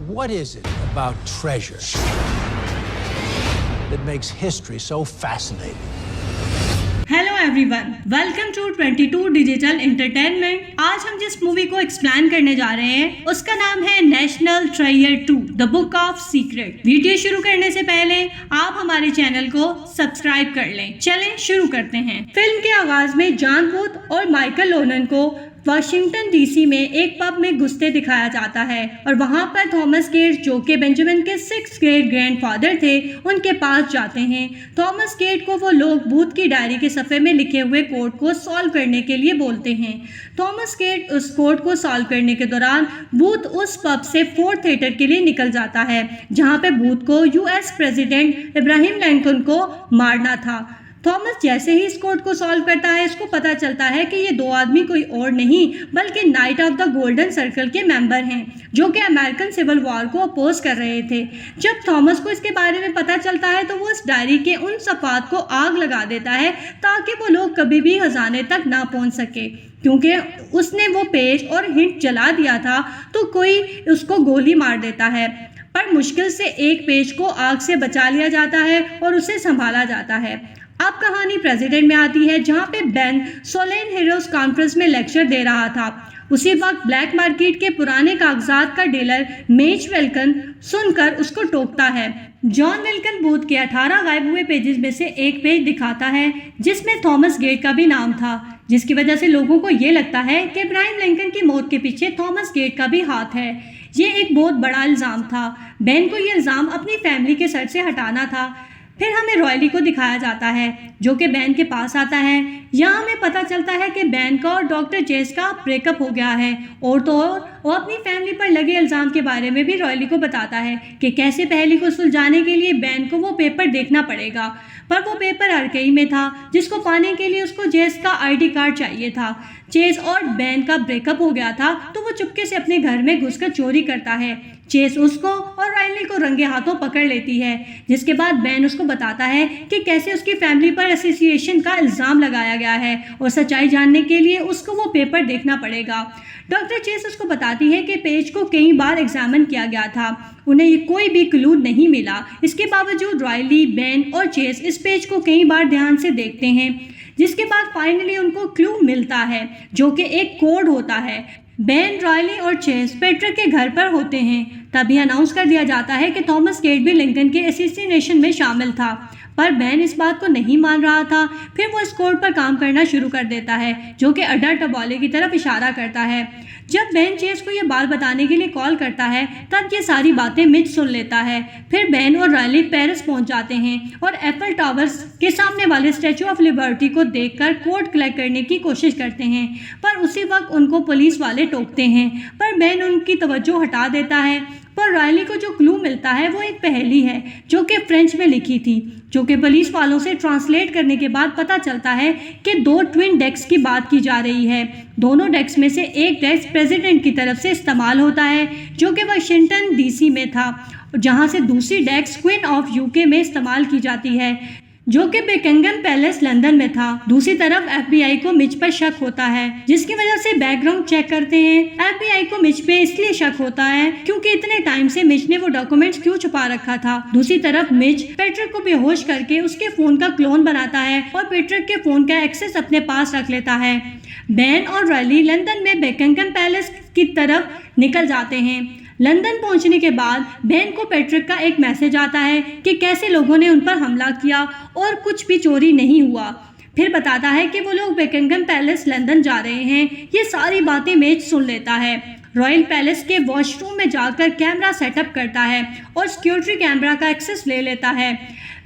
What is it about treasure that makes history so fascinating? Hello everyone, welcome to 22 digital entertainment. आज हम जिस movie को explain करने जा रहे हैं उसका नाम है national treasure 2 the book of secret. Video शुरू करने से पहले आप हमारे चैनल को सब्सक्राइब कर लें। चलें शुरू करते हैं। फिल्म के आगाज में जॉन बूथ और माइकल लोनन को वाशिंगटन डीसी में एक पब में घुसते दिखाया जाता है और वहां पर थॉमस गेट, जो कि बेंजामिन के 6th ग्रेट ग्रैंडफादर थे, उनके पास जाते हैं। थॉमस गेट को वो लोग बूथ की डायरी के सफ़े में लिखे हुए कोड को सॉल्व करने के लिए बोलते हैं। थॉमस गेट उस कोड को सॉल्व करने के दौरान बूथ उस पब से फोर्थ थिएटर के लिए निकल जाता है, जहाँ पे बूथ को यूएस प्रेसिडेंट इब्राहिम लिंकन को मारना था। थॉमस जैसे ही इस कोड को सॉल्व करता है, इसको पता चलता है कि ये दो आदमी कोई और नहीं बल्कि night of the golden circle के मेंबर हैं, जो कि अमेरिकन सिविल वॉर को अपोज कर रहे थे। जब थॉमस को इसके बारे में पता चलता है तो वो इस डायरी के उन सफ़ात को आग लगा देता है ताकि वो लोग कभी भी खजाने तक ना पहुंच सके। क्योंकि उसने वो पेज और हिंट जला दिया था तो कोई उसको गोली मार देता है, पर मुश्किल से एक पेज को आग से बचा लिया जाता है और उसे संभाला जाता है। अब कहानी प्रेसिडेंट में आती है, जहाँ पे बेन सोलेन हीरोज कॉन्फ्रेंस में लेक्चर दे रहा था। उसी वक्त ब्लैक मार्केट के पुराने कागजात का डीलर मेज वेल्कन सुनकर उसको टोकता है। जॉन विल्कन बूथ के 18 गायब हुए पेजेस में से एक पेज दिखाता है जिसमें थॉमस गेट का भी नाम था, जिसकी वजह से लोगों को ये लगता है कि इब्राहिम लिंकन की मौत के पीछे थॉमस गेट का भी हाथ है। ये एक बहुत बड़ा इल्ज़ाम था। बेन को ये इल्ज़ाम अपनी फैमिली के सर से हटाना था। फिर हमें रॉयली को दिखाया जाता है, जो कि बेन के पास आता है। यहाँ हमें पता चलता है कि बेन का और डॉक्टर चेस का ब्रेकअप हो गया है, और तो और वो अपनी फैमिली पर लगे इल्ज़ाम के बारे में भी रॉयली को बताता है कि कैसे पहेली को सुलझाने के लिए बेन को वो पेपर देखना पड़ेगा। पर वो पेपर अरकई में था, जिसको पाने के लिए उसको चेस का आईडी कार्ड चाहिए था। चेस और बेन का ब्रेकअप हो गया था तो वो चुपके से अपने घर में घुसकर चोरी करता है। चेस उसको और राइली को रंगे हाथों पकड़ लेती है, जिसके बाद बेन उसको बताता है कि कैसे उसकी फैमिली पर एसोसिएशन का इल्ज़ाम लगाया गया है और सच्चाई जानने के लिए उसको वो पेपर देखना पड़ेगा। डॉक्टर चेस उसको बताती है कि पेज को कई बार एग्जामिन किया गया था, उन्हें कोई भी क्लू नहीं मिला। इसके बावजूद रॉयली, बेन और चेस इस पेज को कई बार ध्यान से देखते हैं, जिसके बाद फाइनली उनको क्लू मिलता है, जो कि एक कोड होता है। बेन, रॉयली और चेस पेट्रिक के घर पर होते हैं। तभी अनाउंस कर दिया जाता है कि थॉमस गेट भी लिंकन के असैसिनेशन में शामिल था, पर बेन इस बात को नहीं मान रहा था। फिर वो इस कोड पर काम करना शुरू कर देता है, जो कि अड्डा टबॉले की तरफ इशारा करता है। जब बेन चेस को ये बात बताने के लिए कॉल करता है, तब ये सारी बातें मिच सुन लेता है। फिर बेन और रॉयली पेरिस पहुंच जाते हैं और एफल टावर्स के सामने वाले स्टैचू ऑफ लिबर्टी को देखकर कोड कलेक्ट करने की कोशिश करते हैं, पर उसी वक्त उनको पुलिस वाले टोकते हैं। पर बेन उनकी तवज्जो हटा देता है। पर रॉयली को जो क्लू मिलता है वो एक पहेली है, जो कि फ्रेंच में लिखी थी, जो कि पुलिस वालों से ट्रांसलेट करने के बाद पता चलता है कि दो ट्विन डेक्स की बात की जा रही है। दोनों डेक्स में से एक डेस्क प्रेसिडेंट की तरफ से इस्तेमाल होता है, जो कि वाशिंगटन डीसी में था, जहां से दूसरी डेस्क क्वीन ऑफ यूके में इस्तेमाल की जाती है, जो कि बकिंघम पैलेस लंदन में था। दूसरी तरफ एफबीआई को मिच पर शक होता है, जिसकी वजह से बैकग्राउंड चेक करते हैं। एफबीआई को मिच पे इसलिए शक होता है क्योंकि इतने टाइम से मिच ने वो डॉक्यूमेंट्स क्यों छुपा रखा था। दूसरी तरफ मिच पेट्रिक को बेहोश करके उसके फोन का क्लोन बनाता है और पेट्रिक के फोन का एक्सेस अपने पास रख लेता है। बेन और रॉयली लंदन में बकिंघम पैलेस की तरफ निकल जाते हैं। लंदन पहुंचने के बाद बेन को पेट्रिक का एक मैसेज आता है कि कैसे लोगों ने उन पर हमला किया और कुछ भी चोरी नहीं हुआ। फिर बताता है कि वो लोग बकिंघम पैलेस लंदन जा रहे हैं। ये सारी बातें मेज सुन लेता है। रॉयल पैलेस के वॉशरूम में जाकर कैमरा सेटअप करता है और सिक्योरिटी कैमरा का एक्सेस ले लेता है।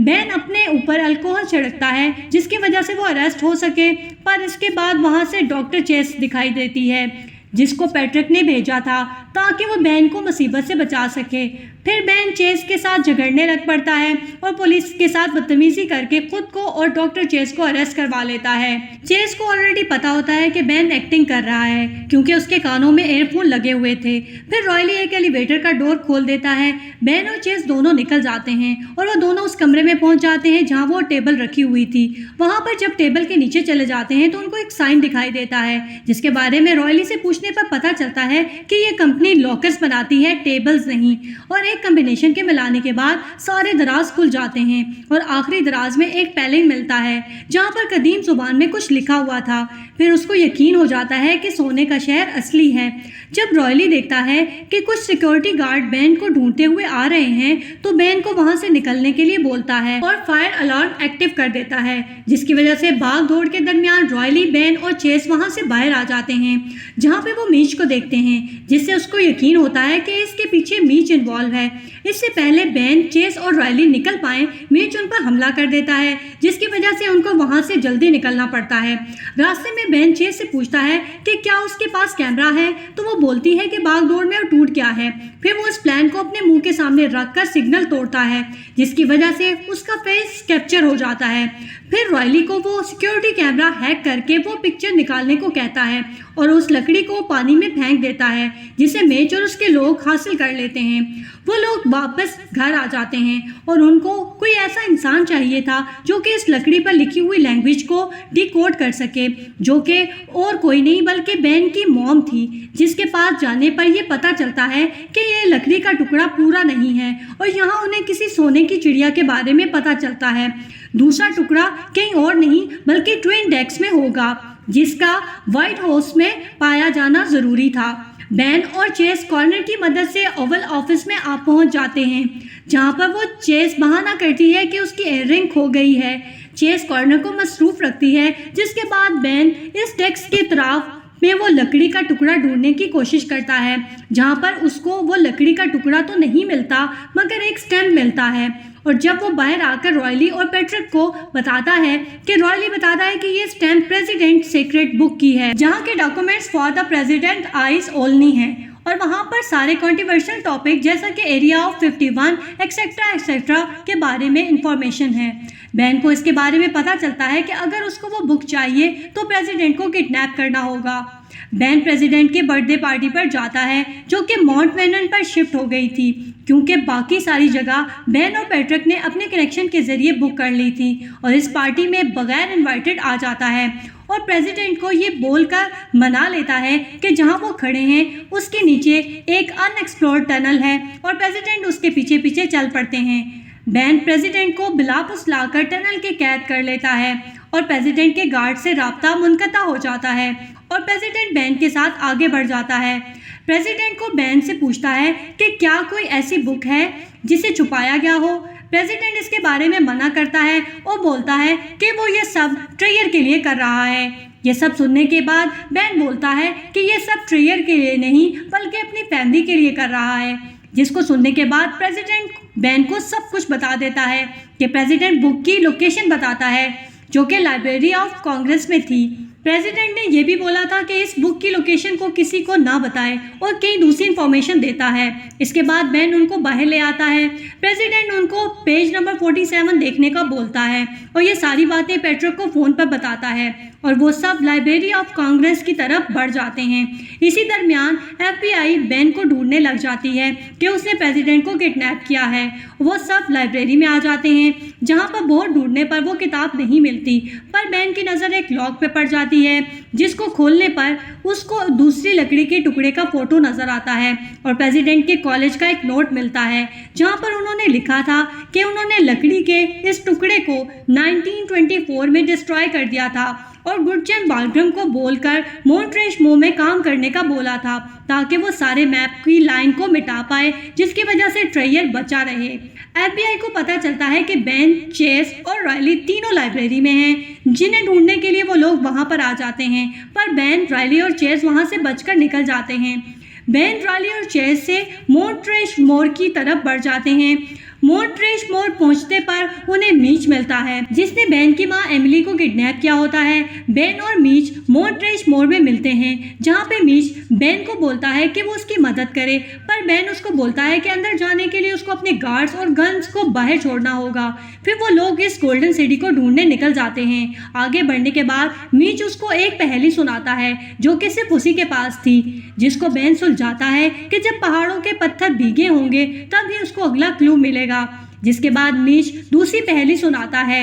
बेन अपने ऊपर अल्कोहल छिड़कता है, जिसकी वजह से वो अरेस्ट हो सके, पर इसके बाद वहाँ से डॉक्टर चेस दिखाई देती है, जिसको पेट्रिक ने भेजा था ताकि वो बेन को मुसीबत से बचा सके। फिर बेन चेस के साथ झगड़ने लग पड़ता है और पुलिस के साथ बदतमीजी करके खुद को और डॉक्टर चेस को अरेस्ट करवा लेता है। चेस को ऑलरेडी पता होता है कि बेन एक्टिंग कर रहा है क्योंकि उसके कानों में एयरफोन लगे हुए थे। फिर रॉयली एक एलिवेटर का डोर खोल देता है। बेन और चेस दोनों निकल जाते हैं और वो दोनों उस कमरे में पहुंच जाते हैं जहाँ वो टेबल रखी हुई थी। वहाँ पर जब टेबल के नीचे चले जाते हैं तो उनको एक साइन दिखाई देता है, जिसके बारे में रॉयली से पूछने पूछने पर पता चलता है कि ये कंपनी लॉकर्स बनाती है, टेबल्स नहीं। और एक कॉम्बिनेशन के मिलाने के बाद सारे दराज खुल जाते हैं और आखिरी दराज में एक पैलिंग मिलता है जहाँ पर कदीम जुबान में कुछ लिखा हुआ था। फिर उसको यकीन हो जाता है कि सोने का शहर असली है। जब रॉयली देखता है कि कुछ सिक्योरिटी गार्ड बेन को ढूंढते हुए आ रहे हैं तो बेन को वहां से निकलने के लिए बोलता है और फायर अलार्म एक्टिव कर देता है, जिसकी वजह से भाग दौड़ के दरमियान रॉयली, बेन और चेस वहां से बाहर आ जाते हैं, जहां पे वो मीच को देखते हैं, जिससे उसको यकीन होता है कि इसके पीछे मीच इन्वॉल्व है। इससे पहले बेन, चेस और रॉयली निकल पाए, मीच उन पर हमला कर देता है, जिसकी वजह से उनको वहां से जल्दी निकलना पड़ता है। रास्ते में बेन चेस से पूछता है कि क्या उसके पास कैमरा है, तो वो बोलती है कि भागदौड़ में वो टूट गया है। फिर वो उस प्लान को अपने मुंह के सामने रखकर सिग्नल तोड़ता है, जिसकी वजह से उसका फेस कैप्चर हो जाता है। फिर रॉयली को वो सिक्योरिटी कैमरा हैक करके वो पिक्चर निकालने को कहता है और उस लकड़ी को पानी में फेंक देता है, जिसे मेच और उसके लोग हासिल कर लेते हैं। वो लोग वापस घर आ जाते हैं और उनको कोई ऐसा इंसान चाहिए था जो कि इस लकड़ी पर लिखी हुई लैंग्वेज को डिकोड कर सके, जो कि और कोई नहीं बल्कि बेन की मॉम थी, जिसके पास जाने पर यह पता चलता है कि ये लकड़ी का टुकड़ा पूरा नहीं है और यहाँ उन्हें किसी सोने की चिड़िया के बारे में पता चलता है। दूसरा टुकड़ा कहीं और नहीं बल्कि ट्विन डेक्स में होगा, जिसका व्हाइट हाउस में पाया जाना जरूरी था। बेन और चेस कॉर्नर की मदद से ओवल ऑफिस में आप पहुंच जाते हैं, जहां पर वो चेस बहाना करती है कि उसकी इयररिंग खो गई है। चेस कॉर्नर को मसरूफ रखती है, जिसके बाद बेन इस डेस्क की तरफ में वो लकड़ी का टुकड़ा ढूंढने की कोशिश करता है, जहां पर उसको वो लकड़ी का टुकड़ा तो नहीं मिलता मगर एक स्टैम्प मिलता है। और जब वो बाहर आकर रॉयली और पैट्रिक को बताता है कि रॉयली बताता है कि ये स्टैम्प प्रेसिडेंट सीक्रेट बुक की है, जहाँ के documents for the president ice only हैं और वहाँ पर सारे कंट्रोवर्शियल टॉपिक जैसा कि एरिया ऑफ 51 एक्सेट्रा एक्सेट्रा के बारे में इंफॉर्मेशन है। बेन को इसके बारे में पता चलता है कि अगर उसको वो बुक चाहिए तो प्रेसिडेंट को किडनैप करना होगा। बेन प्रेसिडेंट के बर्थडे पार्टी पर जाता है, जो कि माउंट वेनन पर शिफ्ट हो गई थी, क्योंकि बाकी सारी जगह बेन और पैट्रिक ने अपने कनेक्शन के जरिए बुक कर ली थी और इस पार्टी में बगैर इनवाइटेड आ जाता है और प्रेसिडेंट को ये बोलकर मना लेता है कि जहां वो खड़े हैं उसके नीचे एक अनएक्सप्लोर्ड टनल है और प्रेसिडेंट उसके पीछे पीछे चल पड़ते हैं। बेन प्रेसिडेंट को बिलापुस लाकर टनल के कैद कर लेता है और प्रेसिडेंट के गार्ड से राब्ता मुनक़ता हो जाता है और प्रेसिडेंट बेन के साथ आगे बढ़ जाता है। प्रेसिडेंट को बेन से पूछता है कि क्या कोई ऐसी बुक है जिसे छुपाया गया हो। प्रेसिडेंट इसके बारे में मना करता है और बोलता है कि वो ये सब ट्रेयर के लिए कर रहा है। ये सब सुनने के बाद बेन बोलता है कि ये सब ट्रेयर के लिए नहीं बल्कि अपनी फैमिली के लिए कर रहा है, जिसको सुनने के बाद प्रेसिडेंट बेन को सब कुछ बता देता है कि प्रेसिडेंट बुक की लोकेशन बताता है, जो कि लाइब्रेरी ऑफ कांग्रेस में थी। प्रेसिडेंट ने यह भी बोला था कि इस बुक की लोकेशन को किसी को ना बताए और कई दूसरी इंफॉर्मेशन देता है। इसके बाद बेन उनको बाहर ले आता है। प्रेसिडेंट उनको पेज नंबर 47 देखने का बोलता है और ये सारी बातें पैट्रिक को फ़ोन पर बताता है और वो सब लाइब्रेरी ऑफ कांग्रेस की तरफ बढ़ जाते हैं। इसी दरमियान FBI बेन को ढूंढने लग जाती है कि उसने प्रेसिडेंट को किडनैप किया है। वो सब लाइब्रेरी में आ जाते हैं, जहाँ पर बहुत ढूंढने पर वो किताब नहीं मिलती, पर बेन की नज़र एक लॉक पे पड़ जाती है, जिसको खोलने पर उसको दूसरी लकड़ी के टुकड़े का फोटो नजर आता है और प्रेसिडेंट के कॉलेज का एक नोट मिलता है, जहाँ पर उन्होंने लिखा था कि उन्होंने लकड़ी के इस टुकड़े को 1924 में डिस्ट्रॉय कर दिया था और गुडचैन बाल्ग्रम को बोलकर मोंट्रेशमो में काम करने का बोला था, ताकि वो सारे मैप की लाइन को मिटा पाए, जिसकी वजह से ट्रेयर बचा रहे। FBI को पता चलता है कि बेन, चेस और रॉयली तीनों लाइब्रेरी में हैं, जिन्हें ढूंढने के लिए वो लोग वहां पर आ जाते हैं, पर बेन, रॉयली और चेस वहां से बचकर निकल जाते हैं। बेन, रॉयली और चेस से मोंट्रेशमोर की तरफ बढ़ जाते हैं। मोंट्रेशमोर पहुंचते पर उन्हें मीच मिलता है, जिसने बेन की मां एमिली को किडनैप किया होता है। बेन और मीच मोंट्रेशमोर में मिलते हैं, जहां पे मीच बेन को बोलता है कि वो उसकी मदद करे, पर बेन उसको बोलता है कि अंदर जाने के लिए उसको अपने गार्ड्स और गन्स को बाहर छोड़ना होगा। फिर वो लोग इस गोल्डन सिटी को ढूंढने निकल जाते हैं। आगे बढ़ने के बाद मीच उसको एक पहेली सुनाता है, जो कि सिर्फ उसी के पास थी, जिसको बेन सुलझाता है कि जब पहाड़ों के पत्थर भीगे होंगे तभी उसको अगला क्लू मिलेगा। जिसके बाद मीच दूसरी पहेली सुनाता है,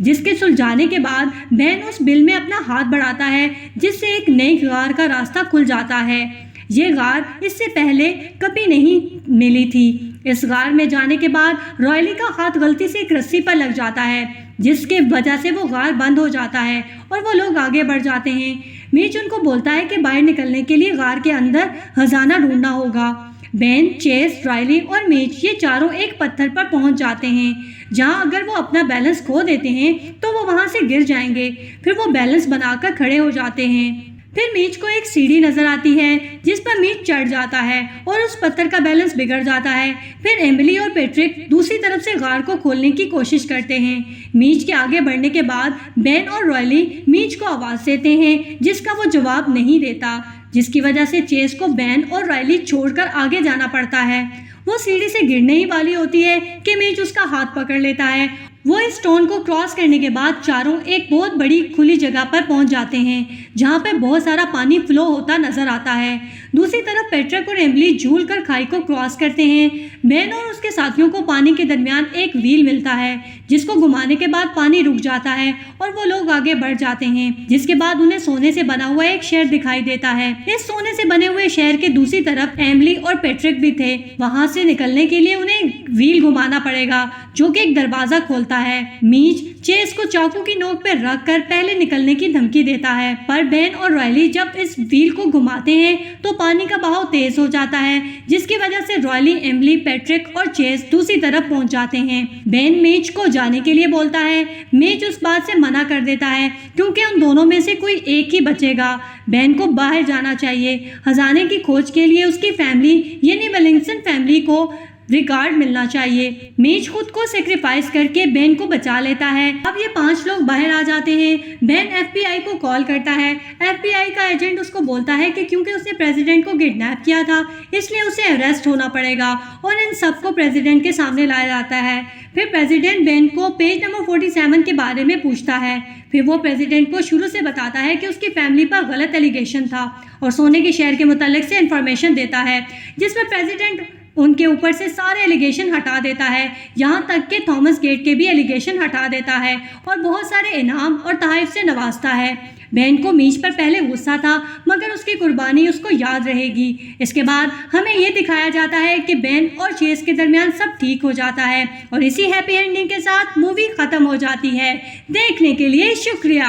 जिसके सुलझाने के बाद बेन उस बिल में अपना हाथ बढ़ाता है, जिससे एक नई गार का रास्ता खुल जाता है। ये गार इससे पहले कभी नहीं मिली थी। इस गार में जाने के बाद रॉयली का हाथ गलती से एक रस्सी पर लग जाता है, जिसके वजह से वो गार बंद हो जाता है और वो लोग आगे बढ़ जाते हैं। मीच उनको बोलता है कि बाहर निकलने के लिए गार के अंदर खजाना ढूंढना होगा। बेन, चेस, रॉयली और मीच ये चारों एक पत्थर पर पहुंच जाते हैं, जहां अगर वो अपना बैलेंस खो देते हैं तो वो वहां से गिर जाएंगे। फिर वो बैलेंस बनाकर खड़े हो जाते हैं। फिर मीच को एक सीढ़ी नजर आती है, जिस पर मीच चढ़ जाता है और उस पत्थर का बैलेंस बिगड़ जाता है। फिर एमिली और पैट्रिक दूसरी तरफ से गार को खोलने की कोशिश करते हैं। मीच के आगे बढ़ने के बाद बेन और रॉयली मीच को आवाज देते हैं, जिसका वो जवाब नहीं देता, जिसकी वजह से चेस को बेन और रॉयली छोड़कर आगे जाना पड़ता है। वो सीढ़ी से गिरने ही वाली होती है कि मीच उसका हाथ पकड़ लेता है। वो इस स्टोन को क्रॉस करने के बाद चारों एक बहुत बड़ी खुली जगह पर पहुंच जाते हैं, जहां पे बहुत सारा पानी फ्लो होता नजर आता है। दूसरी तरफ पैट्रिक और एमिली झूल कर खाई को क्रॉस करते हैं। बेन और उसके साथियों को पानी के दरमियान एक व्हील मिलता है, जिसको घुमाने के बाद पानी रुक जाता है और वो लोग आगे बढ़ जाते हैं, जिसके बाद उन्हें सोने से बना हुआ एक शहर दिखाई देता है। इस सोने से बने हुए शहर के दूसरी तरफ एमिली और पैट्रिक भी थे। वहां से निकलने के लिए उन्हें व्हील घुमाना पड़ेगा, जो कि एक दरवाजा खोलता है। मीच चेस को चाकू की नोक पर रखकर पहले निकलने की धमकी देता है, पर बेन और रॉयली जब इस व्हील को घुमाते हैं तो पानी का बहाव तेज हो जाता है, जिसकी वजह से रॉयली, एमिली, पैट्रिक और चेस दूसरी तरफ पहुंच जाते हैं। बेन मीच को जाने के लिए बोलता है। मीच उस बात से मना कर देता है, क्योंकि उन दोनों में से कोई एक ही बचेगा। बेन को बाहर जाना चाहिए। खजाने की खोज के लिए उसकी फैमिली यानी वेलिंगटन फैमिली को रिगार्ड मिलना चाहिए। मीच खुद को सेक्रीफाइस करके बेन को बचा लेता है। अब ये 5 लोग बाहर आ जाते हैं। बेन FBI को कॉल करता है। FBI का एजेंट उसको बोलता है कि क्योंकि उसने प्रेसिडेंट को किडनैप किया था, इसलिए उसे अरेस्ट होना पड़ेगा और इन सबको प्रेसिडेंट के सामने लाया जाता है। फिर प्रेसिडेंट बेन को पेज नंबर 47 के बारे में पूछता है। फिर वो प्रेसिडेंट को शुरू से बताता है कि उसकी फैमिली पर गलत एलिगेशन था और सोने के शहर के मुतालिक से इंफॉर्मेशन देता है, जिस पर प्रेसिडेंट उनके ऊपर से सारे एलिगेशन हटा देता है, यहाँ तक कि थॉमस गेट के भी एलिगेशन हटा देता है और बहुत सारे इनाम और तोहफे से नवाजता है। बेन को मीच पर पहले गुस्सा था, मगर उसकी कुर्बानी उसको याद रहेगी। इसके बाद हमें ये दिखाया जाता है कि बेन और चेस के दरमियान सब ठीक हो जाता है और इसी हैप्पी एंडिंग के साथ मूवी खत्म हो जाती है। देखने के लिए शुक्रिया।